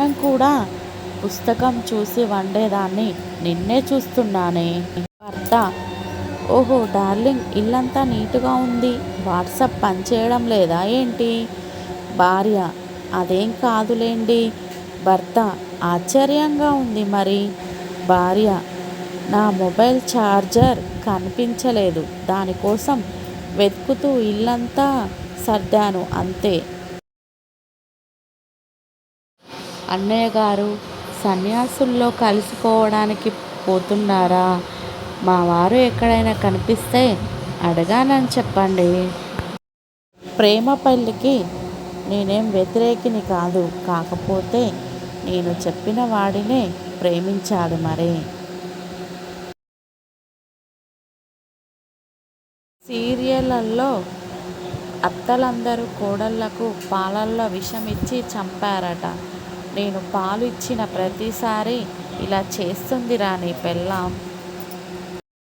అన్నం కూడా పుస్తకం చూసి వండేదాన్ని నిన్నే చూస్తున్నానే. భర్త: ఓహో డార్లింగ్, ఇల్లంతా నీటుగా ఉంది, వాట్సాప్ పనిచేయడం లేదా ఏంటి? భార్య: అదేం కాదులేండి. భర్త: ఆశ్చర్యంగా ఉంది మరి. భార్య: నా మొబైల్ ఛార్జర్ కనిపించలేదు, దానికోసం వెతుకుతూ ఇల్లంతా సర్దాను అంతే. అన్నయ్య గారు సన్యాసుల్లో కలిసిపోవడానికి పోతున్నారా? మా వారు ఎక్కడైనా కనిపిస్తే అడగానని చెప్పండి. ప్రేమ పెళ్ళికి నేనేం వ్యతిరేకిని కాదు, కాకపోతే నేను చెప్పిన వాడినే ప్రేమించాడు మరి. సీరియళ్లలో అత్తలందరూ కోడళ్లకు పాలల్లో విషం ఇచ్చి చంపారట. నేను పాలు ఇచ్చిన ప్రతిసారి ఇలా చేస్తుందిరా నీ పెళ్ళాం.